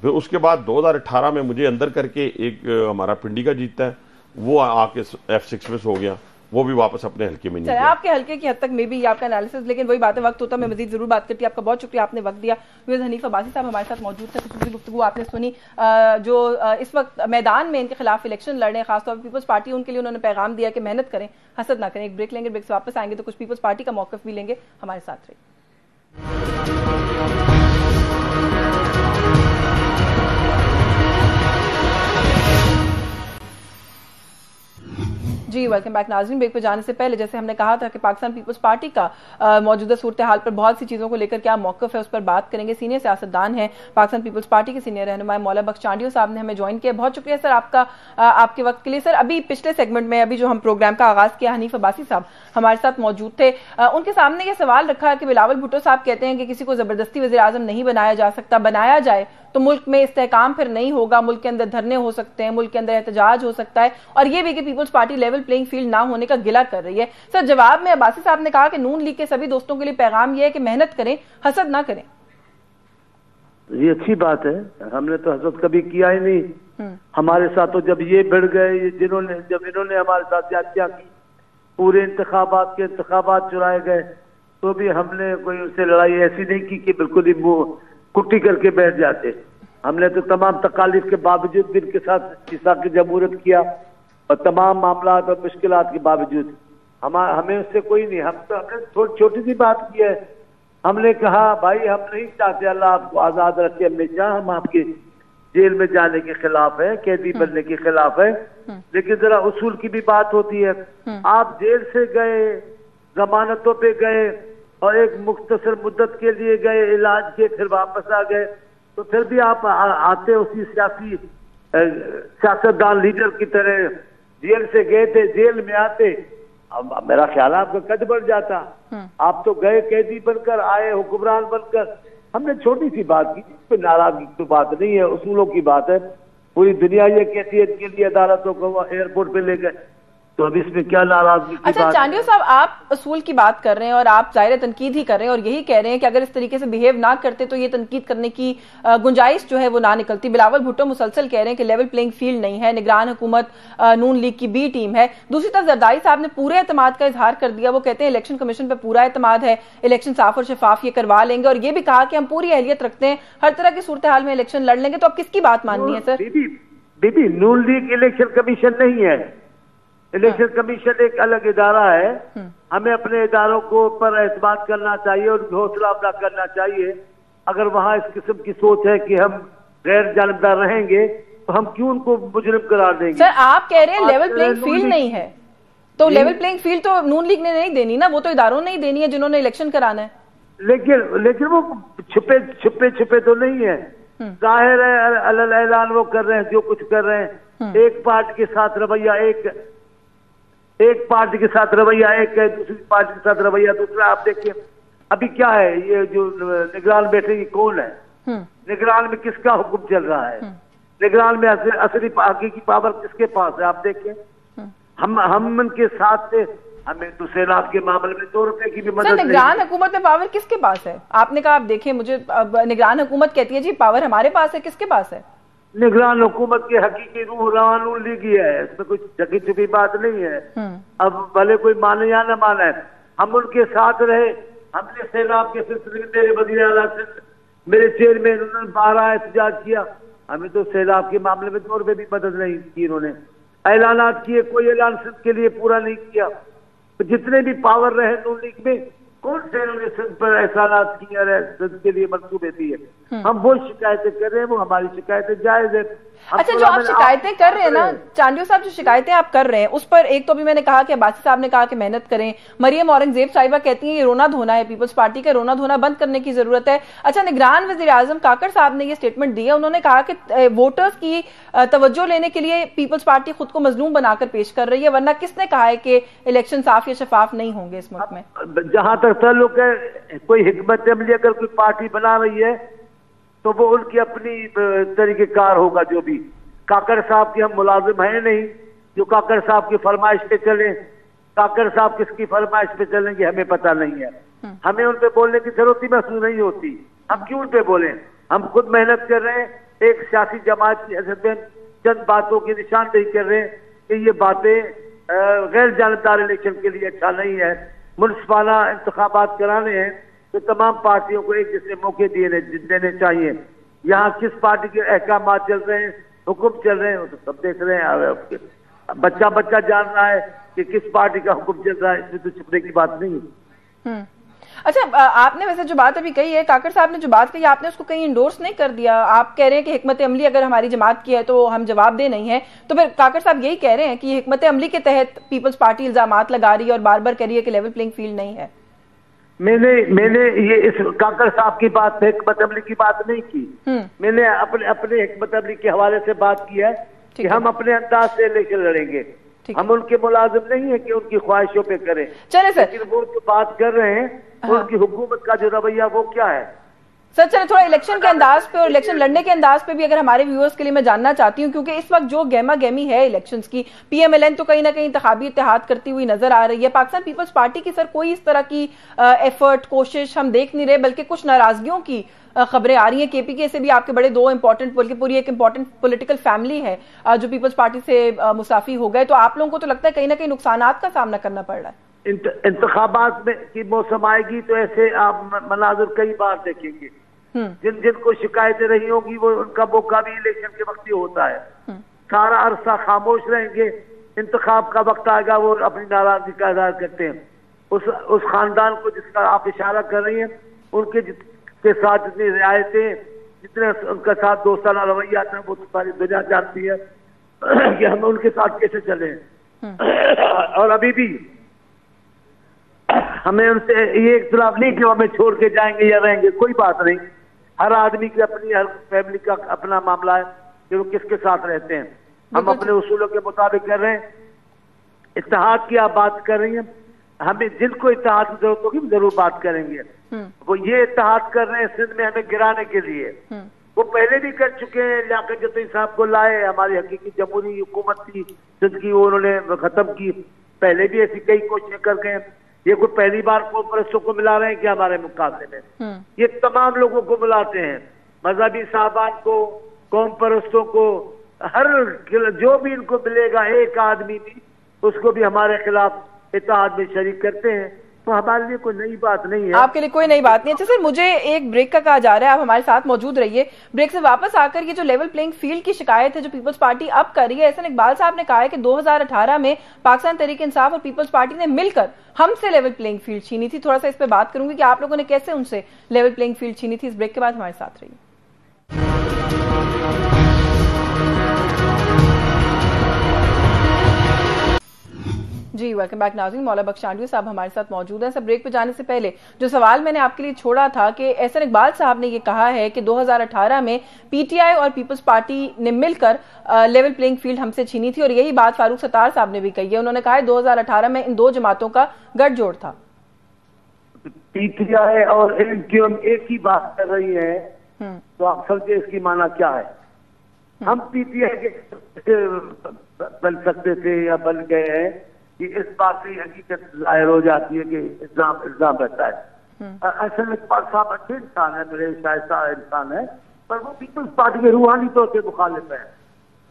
[SPEAKER 2] फिर उसके बाद 2018 में मुझे अंदर करके एक हमारा पिंडी का जीतता है, वो आके F6 में हो गया, वो भी वापस अपने हल्के में नहीं गया।
[SPEAKER 1] आपके हल्के की हद तक मे भी आपका एनालिसिस, लेकिन वही बातें वक्त होता मैं मजीद जरूर बात करती। आपका बहुत शुक्रिया, आपने वक्त दिया। हनीफ अब्बासी साहब हमारे साथ मौजूद थे, खुसूसी गुफ्तगू आपने सुनी। जो इस वक्त मैदान में इनके खिलाफ इलेक्शन लड़ रहे हैं, खासतौर पर पीपल्स पार्टी, उनके लिए उन्होंने पैगाम दिया कि मेहनत करें, हसद ना करें। एक ब्रेक लेंगे, ब्रेक से वापस आएंगे तो कुछ पीपल्स पार्टी का मौक़िफ़ भी लेंगे। हमारे साथ रहिए। जी वेलकम बैक नाज़रीन। ब्रेक पे जाने से पहले जैसे हमने कहा था कि पाकिस्तान पीपल्स पार्टी का मौजूदा सूरत हाल पर बहुत सी चीज़ों को लेकर क्या मौक़िफ़ है उस पर बात करेंगे। सीनियर सियासतदान हैं पाकिस्तान पीपल्स पार्टी के सीनियर रहनुमा मौला बख्श चांडियो साहब ने हमें ज्वाइन किया। बहुत शुक्रिया सर आपका आपके वक्त के लिए। सर अभी पिछले सेगमेंट में अभी जो हम प्रोग्राम का आगाज़ किया, हनीफ अब्बासी साहब हमारे साथ मौजूद थे। उनके सामने ये सवाल रखा कि बिलावल भुट्टो साहब कहते हैं कि किसी को ज़बरदस्ती वज़ीर आज़म नहीं बनाया जा सकता, बनाया जाए तो मुल्क में इस्तेहकाम फिर नहीं होगा, मुल्क के अंदर धरने हो सकते हैं, मुल्क के अंदर एहतजाज हो सकता है, और ये भी कि Peoples Party level playing field ना होने का गिला कर रही है। सर जवाब में अब्बासी साहब ने कहा कि नून लीग के सभी दोस्तों के लिए पैगाम ये है कि मेहनत करें, हसद ना करें।
[SPEAKER 3] ये अच्छी बात है, हमने तो हसद कभी किया ही नहीं। हमारे साथ तो जब ये बढ़ गए, जब इन्होंने हमारे साथ ज्यादतियां की, पूरे इंतखाबात चुराए गए, तो भी हमने कोई उससे लड़ाई ऐसी नहीं की कि बिल्कुल ही मुंह कुट्टी करके बैठ जाते। हमने तो तमाम तकालीफ के बावजूद भी इनके साथ इसाक़ जमहूरियत किया, और तमाम मामला और मुश्किलात के बावजूद हमें उससे कोई नहीं, हमने थोड़ी छोटी सी बात की है। हमने कहा भाई हम नहीं चाहते, अल्लाह आपको आज़ाद रखे हमेशा, हम आपके जेल में जाने के खिलाफ है, कैदी बनने के खिलाफ है, लेकिन जरा उसूल की भी बात होती है। आप जेल से गए, जमानतों पे गए, और एक मुख्तसर मुद्दत के लिए गए, इलाज के, फिर वापस आ गए, तो फिर भी आप आते उसी सियासतदान लीडर की तरह। जेल से गए थे, जेल में आते, अब मेरा ख्याल आपका कद बढ़ जाता। आप तो गए कैदी बनकर, आए हुक्मरान बनकर। हमने छोटी सी बात की, कोई नाराजगी की तो बात नहीं है, उसूलों की बात है। पूरी दुनिया ये कहती है इनके लिए अदालतों को एयरपोर्ट पे ले गए, तो अब इसमें क्या नाराजगी की
[SPEAKER 1] अच्छा
[SPEAKER 3] बात?
[SPEAKER 1] चांडियो साहब, आप असूल की बात कर रहे हैं और आप जाहिर तनकीद ही कर रहे हैं, और यही कह रहे हैं कि अगर इस तरीके से बिहेव ना करते तो ये तनकीद करने की गुंजाइश जो है वो ना निकलती। बिलावल भुट्टो मुसलसल कह रहे हैं कि लेवल प्लेइंग फील्ड नहीं है, निगरान हुकूमत नून लीग की बी टीम है। दूसरी तरफ जरदारी साहब ने पूरे एतमाद का इजहार कर दिया, वो कहते हैं इलेक्शन कमीशन पर पूरा एतमाद है, इलेक्शन साफ और शफाफ ये करवा लेंगे, और ये भी कहा कि हम पूरी अहलियत रखते हैं, हर तरह की सूरत हाल में इलेक्शन लड़ लेंगे। तो अब किसकी बात माननी है सर?
[SPEAKER 3] दीदी नून लीग इलेक्शन कमीशन नहीं है, इलेक्शन कमीशन एक अलग इदारा है। हमें अपने इदारों को पर एतमाद करना चाहिए और हौसला अफजा करना चाहिए। अगर वहाँ इस किस्म की सोच है कि हम गैर जानबदार रहेंगे, तो हम क्यों उनको मुजरिम करार देंगे?
[SPEAKER 1] सर आप कह रहे हैं लेवल प्लेइंग फील्ड नहीं है, तो लेवल प्लेइंग फील्ड तो नून लीग ने नहीं देनी ना, वो तो इदारों ने ही देनी है जिन्होंने इलेक्शन कराना है।
[SPEAKER 3] लेकिन वो छुपे तो नहीं है, जाहिर है अलल ऐलान वो कर रहे हैं जो कुछ कर रहे हैं। एक पार्टी के साथ रवैया एक पार्टी के साथ रवैया एक है, दूसरी पार्टी के साथ रवैया दूसरा। आप देखिए अभी क्या है, ये जो निगरान बैठेगी कौन है, निगरान में किसका हुक्म चल रहा है, निगरान में असली हकीकी पावर किसके पास है? आप देखिए हम उनके साथ थे, हमें तो सैलाब के मामले में 2 रुपए की भी मदद नहीं।
[SPEAKER 1] निगरान हुकूमत में पावर किसके पास है? आपने कहा आप देखें, मुझे निगरान हुकूमत कहती है जी पावर हमारे पास है, किसके पास है?
[SPEAKER 3] निगरान हुकूमत की हकीकी रूह नून लीग ही है, इसमें कुछ ढकी छुपी बात नहीं है। अब भले कोई माने या न माने, हम उनके साथ रहे। हमने सैलाब के सिलसिले में मेरे वज़ीर आला से मेरे चेयरमैन उन्होंने 12 एहतजाज किया, हमें तो सैलाब के मामले में 2 रुपए भी मदद नहीं की। इन्होंने ऐलानात किए, कोई ऐलान सिंध के लिए पूरा नहीं किया। तो जितने भी पावर रहे नून लीग में, कौन से इन्होंने सिंध पर ऐलानात किया है, सिंध के लिए मंसूबे दिए? हम वो शिकायतें कर रहे हैं, वो हमारी शिकायतें जायज है।
[SPEAKER 1] अच्छा, जो आप शिकायतें कर रहे हैं ना चांडियो साहब, जो शिकायतें आप कर रहे हैं उस पर एक तो भी मैंने कहा कि अब्बासी साहब ने कहा कि मेहनत करें, मरियम औरंगजेब साहिबा कहती हैं ये रोना धोना है, पीपल्स पार्टी का रोना धोना बंद करने की जरूरत है। अच्छा, निगरान वजीर आजम काकड़ साहब ने ये स्टेटमेंट दी है, उन्होंने कहा कि वोटर्स की तवज्जो लेने के लिए पीपल्स पार्टी खुद को मजलूम बनाकर पेश कर रही है, वरना किसने कहा है कि इलेक्शन साफ या शफाफ नहीं होंगे इस मुल्क में?
[SPEAKER 3] जहां तक तरह लोग कोई हिकमत अमली अगर कोई पार्टी बना रही है तो वो उनकी अपनी तरीकेकार होगा। जो भी काकड़ साहब की हम मुलाजिम हैं नहीं जो काकड़ साहब की फरमाइश पे चले। काकड़ साहब किसकी फरमाइश पे चलेंगे हमें पता नहीं है। हमें उन पे बोलने की जरूरत ही महसूस नहीं होती। हम क्यों उन पे बोलें? हम खुद मेहनत कर रहे हैं। एक सियासी जमात की हैसियत में चंद बातों की निशानदेही कर रहे हैं कि ये बातें गैर जानबदार इलेक्शन के लिए अच्छा नहीं है। मुन्सिपाला इंतखाबात कराने हैं तो तमाम पार्टियों को एक जैसे मौके देने चाहिए। यहाँ किस पार्टी के अहकाम चल रहे हैं, हुक्म चल रहे हैं, तो सब देख रहे हैं। बच्चा बच्चा जान रहा है कि किस पार्टी का हुक्म चल रहा है, इसमें तो छुपने की बात नहीं है।
[SPEAKER 1] अच्छा, आपने वैसे जो बात अभी कही है, काकड़ साहब ने जो बात कही आपने उसको कहीं इंडोर्स नहीं कर दिया। आप कह रहे हैं कि हिकमत अमली अगर हमारी जमात की है तो हम जवाब दे नहीं है, तो फिर काकड़ साहब यही कह रहे हैं कि हिकमत अमली के तहत पीपल्स पार्टी इल्जामात लगा रही है और बार बार कह रही है कि लेवल प्लेइंग फील्ड नहीं है।
[SPEAKER 3] मैंने ये इस काकड़ साहब की बात पे हिकमत अमली की बात नहीं की। मैंने अपने हिकमत अमली के हवाले से बात की है कि हम अपने अंदाज से इलेक्शन लड़ेंगे। हम उनके मुलाजिम नहीं है कि उनकी ख्वाहिशों पे करें।
[SPEAKER 1] चले सर,
[SPEAKER 3] लेकिन वो जो बात कर रहे हैं उनकी हुकूमत का जो रवैया वो क्या है?
[SPEAKER 1] सर चले थोड़ा इलेक्शन के अंदाज पे और इलेक्शन लड़ने के अंदाज पे भी अगर हमारे व्यूअर्स के लिए मैं जानना चाहती हूँ, क्योंकि इस वक्त जो गहमा गहमी है इलेक्शंस की, पीएमएलएन तो कहीं ना कहीं इंतखाबी इत्तेहाद करती हुई नजर आ रही है। पाकिस्तान पीपल्स पार्टी की सर कोई इस तरह की एफर्ट कोशिश हम देख नहीं रहे, बल्कि कुछ नाराजगियों की खबरें आ रही हैं। केपीके से भी आपके बड़े दो इंपॉर्टेंट, बल्कि पूरी एक इंपॉर्टेंट पॉलिटिकल फैमिली है जो पीपल्स पार्टी से मुसाफी हो गए। तो आप लोगों को तो लगता है कहीं ना कहीं नुकसानात का सामना करना पड़ रहा है।
[SPEAKER 3] इंतखाबात में की मौसम आएगी तो ऐसे आप मनाजिर कई बार देखेंगे। जिनको शिकायतें रही होंगी वो उनका मौका भी इलेक्शन के वक्त ही होता है। सारा अरसा खामोश रहेंगे, इंतखाब का वक्त आएगा वो अपनी नाराजगी का इजहार करते हैं। उस खानदान को जिसका आप इशारा कर रही हैं उनके के साथ जितनी रियायतें, जितने उनका साथ दोस्ताना रवैया था वो सारी दुनिया जानती है कि हम उनके साथ कैसे चले। और अभी भी हमें उनसे ये इख्तिलाफ नहीं कि हमें छोड़ के जाएंगे या रहेंगे, कोई बात नहीं। हर आदमी की अपनी, हर फैमिली का अपना मामला है कि वो किसके साथ रहते हैं। हम अपने उसूलों के मुताबिक कर रहे हैं। इत्तेहाद की आप बात कर रही हैं, हमें जिनको इत्तेहाद की जरूरत होगी जरूर बात करेंगे। वो ये इत्तेहाद कर रहे हैं सिंध में हमें गिराने के लिए। वो पहले भी कर चुके हैं। लियाकत जतीन साहब को लाए, हमारी हकीकी जमहूरी हुकूमत थी सिंध की, वो उन्होंने खत्म की। पहले भी ऐसी कई कोशिशें कर गए। ये कोई पहली बार कौम परस्तों को मिला रहे हैं कि हमारे मुकाबले में ये तमाम लोगों को मिलाते हैं, मजहबी साहबान को, कौम परस्तों को, हर जो भी इनको मिलेगा एक आदमी भी उसको भी हमारे खिलाफ इत्तेहाद में शरीक करते हैं। तो हमारे लिए कोई नई बात नहीं है।
[SPEAKER 1] आपके लिए कोई नई बात नहीं है। अच्छा सर, मुझे एक ब्रेक का कहा जा रहा है, आप हमारे साथ मौजूद रहिए। ब्रेक से वापस आकर ये जो लेवल प्लेइंग फील्ड की शिकायत है जो पीपल्स पार्टी अब कर रही है, एहसन इकबाल साहब ने कहा है कि 2018 में पाकिस्तान तहरीक इंसाफ और पीपल्स पार्टी ने मिलकर हमसे लेवल प्लेइंग फील्ड छीनी थी। थोड़ा सा इस पर बात करूंगी कि आप लोगों ने कैसे उनसे लेवल प्लेइंग फील्ड छीनी थी। इस ब्रेक के बाद हमारे साथ रहिए। जी वेलकम बैक नाज़रीन, मौला बख्श आंडियो साहब हमारे साथ मौजूद हैं। सब ब्रेक पे जाने से पहले जो सवाल मैंने आपके लिए छोड़ा था कि एहसन इकबाल साहब ने ये कहा है कि 2018 में पीटीआई और पीपल्स पार्टी ने मिलकर लेवल प्लेइंग फील्ड हमसे छीनी थी, और यही बात फारूक सत्तार साहब ने भी कही है। उन्होंने कहा है 2018 में इन दो जमातों का गठजोड़ था।
[SPEAKER 3] पीटीआई और एमक्यूएम एक ही बात कर रही है तो आप समझे इसकी माना क्या है। हम पीटीआई के बन सकते थे या बन गए हैं कि इस बात की हकीकत जाहिर हो जाती है कि इस्लाम रहता है। असल इकबाल साहब अच्छे इंसान है, मेरे शायस्ता इंसान है, पर वो पीपल्स पार्टी के रूहानी तौर से मुखालिफ है।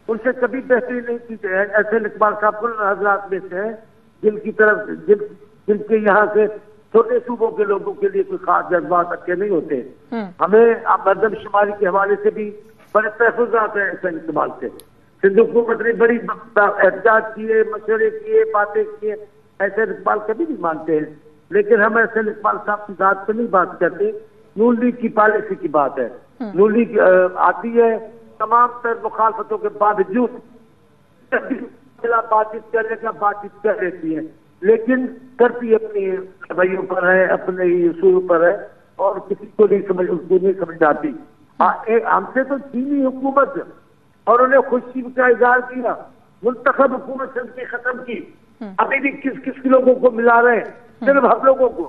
[SPEAKER 3] उनसे कभी बेहतरी नहीं की है। असल इकबाल साहब को हजरात में से है जिनकी तरफ जिनके यहाँ से छोटे सूबों के लोगों के लिए कोई खास जज्बात अच्छे नहीं होते। हमें मरदम शुमारी के हवाले से भी बड़े तहफुजात हैं असल इकबाल से। सिंध हुकूमत ने बड़ी एहतजाज किए, मशवरे किए, बातें किए, ऐसे इकबाल कभी नहीं मानते हैं। लेकिन हम ऐसे इकबाल साहब की बात पर नहीं बात करते। नून लीग की पॉलिसी की बात है। नून लीग आती है तमाम तर मुखालफतों के बावजूद बातचीत करने का बातचीत कर लेती है, लेकिन करती अपनी रवैयों पर है, अपने उसूल पर है, और किसी को नहीं समझ, उसको नहीं समझ आती। हमसे तो चीनी हुकूमत और उन्हें खुशी का इजहार किया, मुंतखब हुकूमत की खत्म की। अभी भी किस किस लोगों को मिला रहे हैं? सिर्फ हम लोगों को।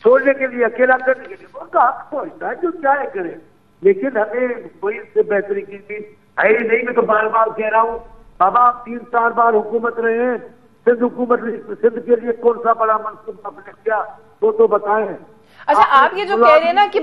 [SPEAKER 3] छोड़ने के लिए, अकेला करने के लिए उनका हक पहुंचता है, जो चाहे करे। लेकिन हमें कोई से बेहतरी की भी है ही नहीं। मैं तो बार बार कह रहा हूँ, बाबा आप 3-4 बार हुकूमत रहे हैं, सिंध हुकूमत, सिंध के लिए कौन सा बड़ा मंसूबा आपने किया वो तो बताएं।
[SPEAKER 1] अच्छा, आप ये जो कह रहे हैं ना कि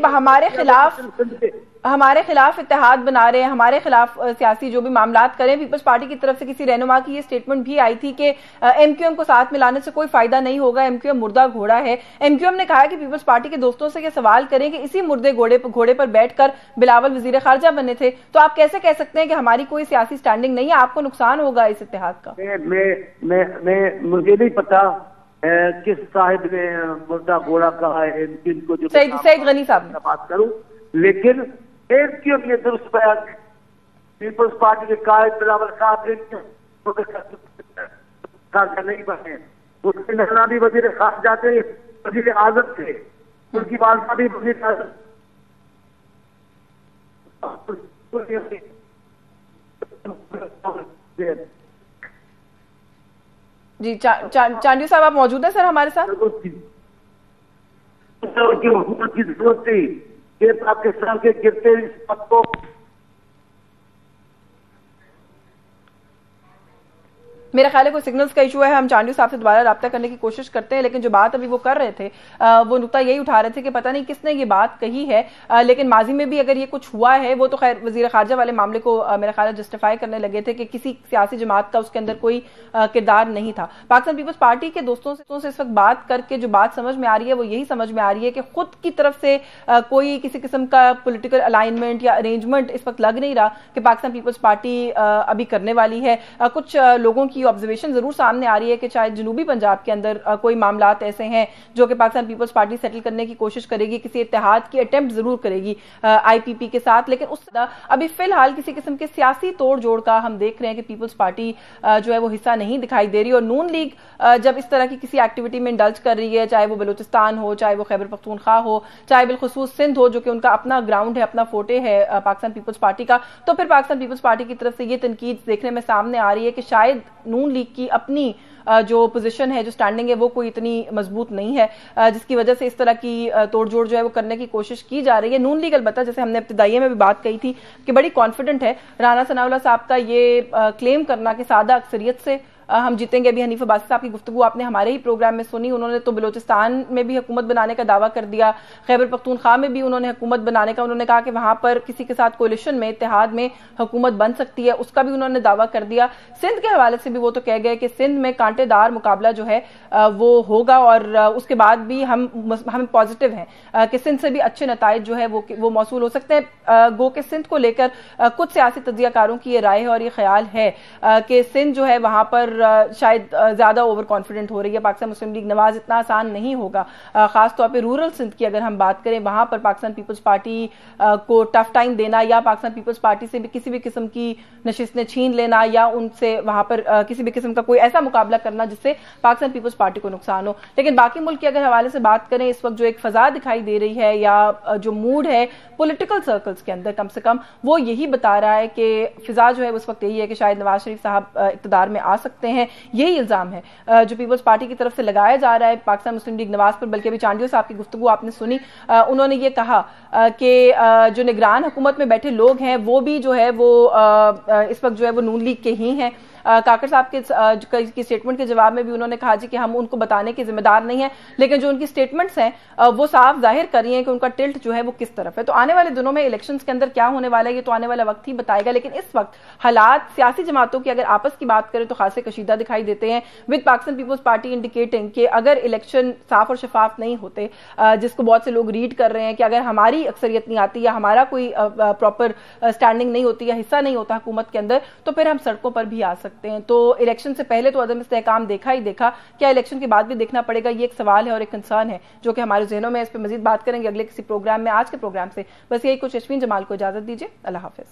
[SPEAKER 1] हमारे खिलाफ इत्तेहाद बना रहे हैं, हमारे खिलाफ सियासी जो भी मामलात करें, पीपल्स पार्टी की तरफ से किसी रहनुमा की ये स्टेटमेंट भी आई थी कि एमक्यूएम को साथ मिलाने से कोई फायदा नहीं होगा, एमक्यूएम मुर्दा घोड़ा है। एमक्यूएम ने कहा कि पीपल्स पार्टी के दोस्तों से ये सवाल करें कि इसी मुर्दे घोड़े पर बैठकर बिलावल वजीर खारजा बने थे, तो आप कैसे कह सकते हैं कि हमारी कोई सियासी स्टैंडिंग नहीं है? आपको नुकसान होगा इस इत्तेहाद का।
[SPEAKER 3] मुझे नहीं पता किस साहिब ने मुर्दा घोड़ा कहा है, इनको जो
[SPEAKER 1] सईद गनी साहब ने
[SPEAKER 3] बात करूं, लेकिन एमक्यूएम ये दुरुस्त बयान पीपल्स पार्टी के कायद बिलावल साहब नहीं बने, उसके नहना भी वजीर खारजा थे, वजीर आजम थे, उनकी वालदा भी वजीर आजम।
[SPEAKER 1] जी चांडियो साहब, आप मौजूद हैं सर हमारे साथ?
[SPEAKER 3] हुकूमत की जरूरत थी कि पाकिस्तान के गिरते इस पद को
[SPEAKER 1] मेरा ख्याल है कोई सिग्नल्स का इशू है, हम चांडियो साहब से दोबारा रब्ता करने की कोशिश करते हैं। लेकिन जो बात अभी वो कर रहे थे वो नुकता यही उठा रहे थे कि पता नहीं किसने ये बात कही है, लेकिन माजी में भी अगर ये कुछ हुआ है, वो तो खैर वजीर खारजा वाले मामले को मेरा ख्याल है जस्टिफाई करने लगे थे कि किसी सियासी जमात का उसके अंदर कोई किरदार नहीं था। पाकिस्तान पीपल्स पार्टी के दोस्तों से इस वक्त बात करके जो बात समझ में आ रही है वो यही समझ में आ रही है कि खुद की तरफ से कोई किसी किस्म का पोलिटिकल अलाइनमेंट या अरेंजमेंट इस वक्त लग नहीं रहा कि पाकिस्तान पीपल्स पार्टी अभी करने वाली है। कुछ लोगों की ऑब्जर्वेशन जरूर सामने आ रही है कि शायद जनूबी पंजाब के अंदर कोई मामलात ऐसे हैं जो कि पाकिस्तान पीपल्स पार्टी सेटल करने की कोशिश करेगी, किसी इत्तेहाद की अटेम्प्ट जरूर करेगी आईपीपी के साथ। लेकिन उस अभी फिलहाल किसी किस्म के सियासी तोड़ जोड़ का हम देख रहे हैं कि पीपल्स पार्टी जो है वो हिस्सा नहीं दिखाई दे रही। और नून लीग जब इस तरह की किसी एक्टिविटी में इंडल्ज कर रही है, चाहे वो बलूचिस्तान हो, चाहे वो खैबर पख्तूनख्वा हो, चाहे बिलखुसूस सिंध हो, जो कि उनका अपना ग्राउंड है, अपना फोटे है पाकिस्तान पीपल्स पार्टी का, तो फिर पाकिस्तान पीपल्स पार्टी की तरफ से ये तनकीद देखने में सामने आ रही है कि शायद नून लीग की अपनी जो पोजीशन है, जो स्टैंडिंग है, वो कोई इतनी मजबूत नहीं है, जिसकी वजह से इस तरह की तोड़जोड़ जो है वो करने की कोशिश की जा रही है। नून लीग अलबत्ता, जैसे हमने इब्तिदाइये में भी बात कही थी कि बड़ी कॉन्फिडेंट है। राना सनाउल्लाह साहब का ये क्लेम करना कि सादा अक्सरियत से हम जीतेंगे। अभी हनीफ अब्बासी साहब की गुफ्तगू आपने हमारे ही प्रोग्राम में सुनी, उन्होंने तो बलूचिस्तान में भी हुकूमत बनाने का दावा कर दिया, खैबर पख्तूनख्वा में भी उन्होंने हुकूमत बनाने का, उन्होंने कहा कि वहां पर किसी के साथ कोलिशन में, इत्तेहाद में हुकूमत बन सकती है, उसका भी उन्होंने दावा कर दिया। सिंध के हवाले से भी वो तो कह गए कि सिंध में कांटेदार मुकाबला जो है वो होगा और उसके बाद भी हम पॉजिटिव हैं कि सिंध से भी अच्छे नताइज जो है वो मौसूल हो सकते हैं। गो के सिंध को लेकर कुछ सियासी तज्जियाकारों की ये राय है और ये ख्याल है कि सिंध जो है वहां पर शायद ज्यादा ओवर कॉन्फिडेंट हो रही है। पाकिस्तान मुस्लिम लीग नवाज इतना आसान नहीं होगा, खास तौर पे रूरल सिंध की अगर हम बात करें, वहां पर पाकिस्तान पीपल्स पार्टी को टफ टाइम देना या पाकिस्तान पीपल्स पार्टी से भी किसी भी किस्म की नशिस्तें छीन लेना या उनसे वहां पर किसी भी किस्म का कोई ऐसा मुकाबला करना जिससे पाकिस्तान पीपल्स पार्टी को नुकसान हो। लेकिन बाकी मुल्क के अगर हवाले से बात करें, इस वक्त जो एक फजा दिखाई दे रही है या जो मूड है पॉलिटिकल सर्कल्स के अंदर, कम से कम वो यही बता रहा है कि फिजा जो है उस वक्त यही है कि शायद नवाज शरीफ साहब इक़्तिदार में आ सकते हैं। यही इल्जाम है जो पीपल्स पार्टी की तरफ से लगाया जा रहा है पाकिस्तान मुस्लिम लीग नवाज पर। बल्कि अभी चांडियो साहब की गुफ्तगू आपने सुनी, उन्होंने ये कहा कि जो निगरान हुकूमत में बैठे लोग हैं वो भी जो है वो इस वक्त जो है वो नून लीग के ही हैं। काकर साहब के स्टेटमेंट के जवाब में भी उन्होंने कहा जी कि हम उनको बताने के जिम्मेदार नहीं है, लेकिन जो उनकी स्टेटमेंट्स हैं वो साफ जाहिर कर रही हैं कि उनका टिल्ट जो है वो किस तरफ है। तो आने वाले दिनों में इलेक्शंस के अंदर क्या होने वाला है ये तो आने वाला वक्त ही बताएगा। लेकिन इस वक्त हालात सियासी जमातों की अगर आपस की बात करें तो खासे कशीदा दिखाई देते हैं, with Pakistan peoples Party indicating कि अगर इलेक्शन साफ और शफाफ नहीं होते, जिसको बहुत से लोग रीड कर रहे हैं कि अगर हमारी अक्सरियत नहीं आती या हमारा कोई प्रॉपर स्टैंडिंग नहीं होती या हिस्सा नहीं होता हुकूमत के अंदर, तो फिर हम सड़कों पर भी आ सकते हैं। तो इलेक्शन से पहले तो अदम इस्तेहकाम देखा ही देखा, क्या इलेक्शन के बाद भी देखना पड़ेगा, ये एक सवाल है और एक कंसर्न है जो कि हमारे ज़हनों में। इस पर मजीद बात करेंगे अगले किसी प्रोग्राम में। आज के प्रोग्राम से बस यही कुछ। अश्विन जमाल को इजाजत दीजिए, अल्लाह हाफिज।